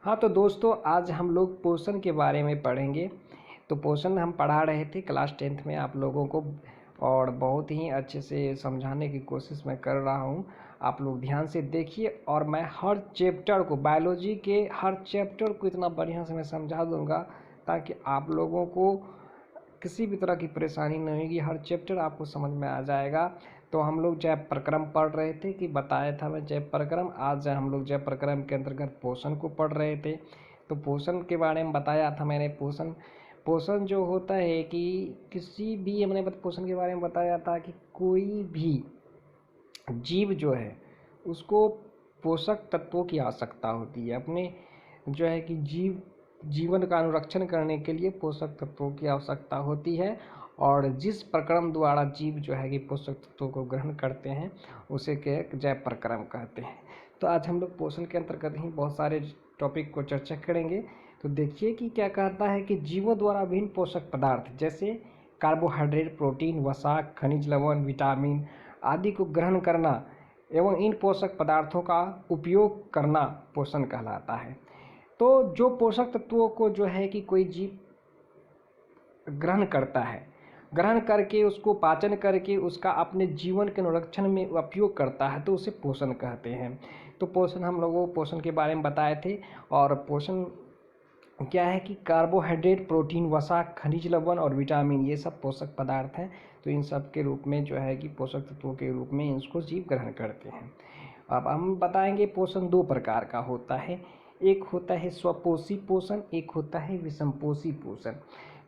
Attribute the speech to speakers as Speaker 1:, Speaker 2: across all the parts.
Speaker 1: हाँ तो दोस्तों, आज हम लोग पोषण के बारे में पढ़ेंगे। तो पोषण हम पढ़ा रहे थे क्लास 10th में आप लोगों को, और बहुत ही अच्छे से समझाने की कोशिश मैं कर रहा हूँ। आप लोग ध्यान से देखिए, और मैं हर चैप्टर को, बायोलॉजी के हर चैप्टर को इतना बढ़िया से मैं समझा दूँगा ताकि आप लोगों को किसी भी तरह की परेशानी नहीं होगी। हर चैप्टर आपको समझ में आ जाएगा। तो हम लोग जय प्रक्रम पढ़ रहे थे, कि बताया था मैं जय प्रक्रम। आज हम लोग जय प्रक्रम के अंतर्गत पोषण को पढ़ रहे थे। तो पोषण के बारे में बताया था मैंने। पोषण पोषण जो होता है कि किसी भी, हमने पोषण के बारे में बताया था कि कोई भी जीव जो है उसको पोषक तत्वों की आवश्यकता होती है। अपने जो है कि जीवन का अनुरक्षण करने के लिए पोषक तत्वों की आवश्यकता होती है, और जिस प्रक्रम द्वारा जीव जो है कि पोषक तत्वों को ग्रहण करते हैं उसे के जय प्रक्रम कहते हैं। तो आज हम लोग पोषण के अंतर्गत ही बहुत सारे टॉपिक को चर्चा करेंगे। तो देखिए कि क्या कहता है कि जीवों द्वारा विभिन्न पोषक पदार्थ जैसे कार्बोहाइड्रेट, प्रोटीन, वसा, खनिज लवण, विटामिन आदि को ग्रहण करना एवं इन पोषक पदार्थों का उपयोग करना पोषण कहलाता है। तो जो पोषक तत्वों को जो है कि कोई जीव ग्रहण करता है, ग्रहण करके उसको पाचन करके उसका अपने जीवन के अनुरक्षण में उपयोग करता है, तो उसे पोषण कहते हैं। तो पोषण, हम लोगों को पोषण के बारे में बताए थे। और पोषण क्या है कि कार्बोहाइड्रेट, प्रोटीन, वसा, खनिज लवण और विटामिन, ये सब पोषक पदार्थ हैं। तो इन सब के रूप में जो है कि पोषक तत्वों के रूप में इसको जीव ग्रहण करते हैं। अब हम बताएंगे पोषण दो प्रकार का होता है। एक होता है स्वपोषी पोषण, एक होता है विषमपोषी पोषण।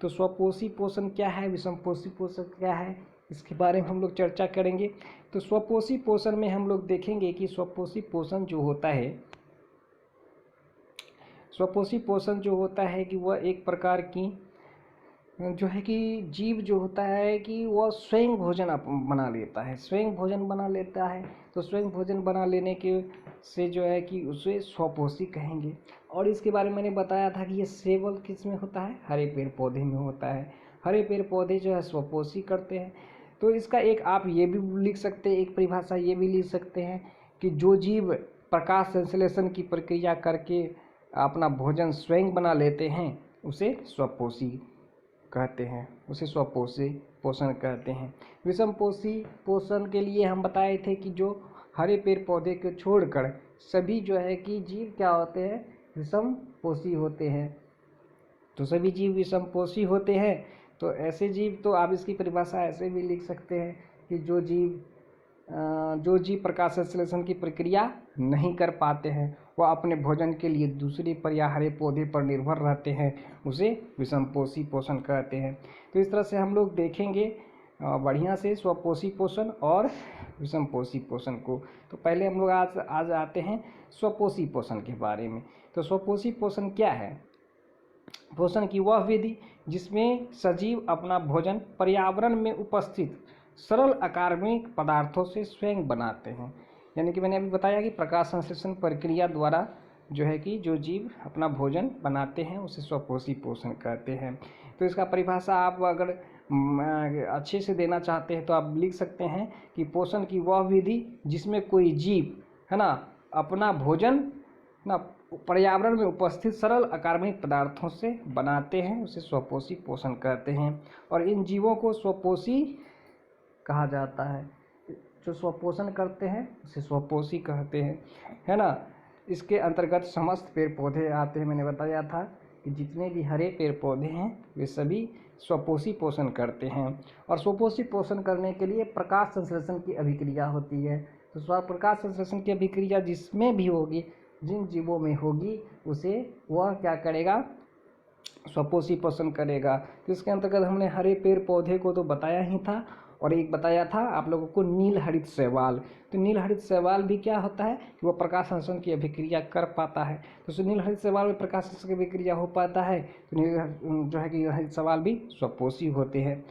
Speaker 1: तो स्वपोषी पोषण क्या है, विषमपोषी पोषण क्या है, इसके बारे में हम लोग चर्चा करेंगे। तो स्वपोषी पोषण में हम लोग देखेंगे कि स्वपोषी पोषण जो होता है, स्वपोषी पोषण जो होता है कि वह एक प्रकार की जो है कि जीव जो होता है कि वह स्वयं भोजन बना लेता है, स्वयं भोजन बना लेता है। तो स्वयं भोजन बना लेने के से जो है कि उसे स्वपोषी कहेंगे। और इसके बारे में मैंने बताया था कि ये सेवल किस में होता है, हरे पेड़ पौधे में होता है। हरे पेड़ पौधे जो है स्वपोषी करते हैं। तो इसका एक आप ये भी लिख सकते हैं, एक परिभाषा ये भी लिख सकते हैं कि जो जीव प्रकाश संश्लेषण की प्रक्रिया करके अपना भोजन स्वयं बना लेते हैं उसे स्वपोषी कहते हैं, उसे स्वपोषी पोषण कहते हैं। विषमपोषी पोषण के लिए हम बताए थे कि जो हरे पेड़ पौधे को छोड़कर सभी जो है कि जीव क्या होते हैं, विषमपोषी होते हैं। तो सभी जीव विषमपोषी होते हैं। तो ऐसे जीव, तो आप इसकी परिभाषा ऐसे भी लिख सकते हैं कि जो जीव प्रकाश संश्लेषण की प्रक्रिया नहीं कर पाते हैं, वह अपने भोजन के लिए दूसरे पर या हरे पौधे पर निर्भर रहते हैं, उसे विषमपोषी पोषण कहते हैं। तो इस तरह से हम लोग देखेंगे बढ़िया से स्वपोषी पोषण और विषमपोषी पोषण को। तो पहले हम लोग आज आते हैं स्वपोषी पोषण के बारे में। तो स्वपोषी पोषण क्या है? पोषण की वह विधि जिसमें सजीव अपना भोजन पर्यावरण में उपस्थित सरल अकार्बनिक पदार्थों से स्वयं बनाते हैं। यानी कि मैंने अभी बताया कि प्रकाश संश्लेषण प्रक्रिया द्वारा जो है कि जो जीव अपना भोजन बनाते हैं उसे स्वपोषी पोषण कहते हैं। तो इसका परिभाषा आप अगर अच्छे से देना चाहते हैं तो आप लिख सकते हैं कि पोषण की वह विधि जिसमें कोई जीव है ना अपना भोजन ना पर्यावरण में उपस्थित सरल अकार्बनिक पदार्थों से बनाते हैं, उसे स्वपोषी पोषण कहते हैं। और इन जीवों को स्वपोषी कहा जाता है। जो स्वपोषण करते हैं उसे स्वपोषी कहते हैं, है ना। इसके अंतर्गत समस्त पेड़ पौधे आते हैं। मैंने बताया था कि जितने भी हरे पेड़ पौधे हैं वे सभी स्वपोषी पोषण करते हैं। और स्वपोषी पोषण करने के लिए प्रकाश संश्लेषण की अभिक्रिया होती है। तो प्रकाश संश्लेषण की अभिक्रिया जिसमें भी होगी, जिन जीवों में होगी, उसे वह क्या करेगा, स्वपोषी पोषण करेगा। तो इसके अंतर्गत हमने हरे पेड़ पौधे को तो बताया ही था, और एक बताया था आप लोगों को नील हरित शैवाल। तो नील हरित शैवाल भी क्या होता है कि वह प्रकाश संश्लेषण की अभिक्रिया कर पाता है। तो नील हरित शैवाल में प्रकाश संश्लेषण की अभिक्रिया हो पाता है, तो नील जो है कि हरित शैवाल भी स्वपोषी होते हैं।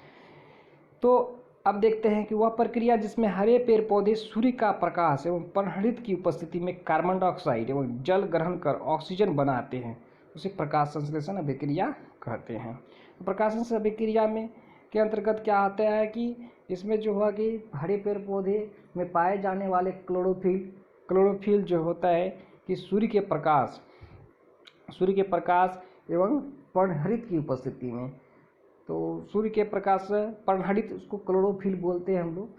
Speaker 1: तो अब देखते हैं कि वह प्रक्रिया जिसमें हरे पेड़ पौधे सूर्य का प्रकाश एवं पर्णहरित की उपस्थिति में कार्बन डाइऑक्साइड एवं जल ग्रहण कर ऑक्सीजन बनाते हैं, उसे प्रकाश संश्लेषण अभिक्रिया कहते हैं। तो प्रकाश संश्लेषण अभिक्रिया में के अंतर्गत क्या आता है कि इसमें जो हुआ कि हरे पेड़ पौधे में पाए जाने वाले क्लोरोफिल जो होता है कि सूर्य के प्रकाश सूर्य के प्रकाश एवं पर्णहरित की उपस्थिति में। तो सूर्य के प्रकाश पर्णहरित, उसको क्लोरोफिल बोलते हैं हम लोग।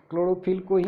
Speaker 1: क्लोरोफिल को ही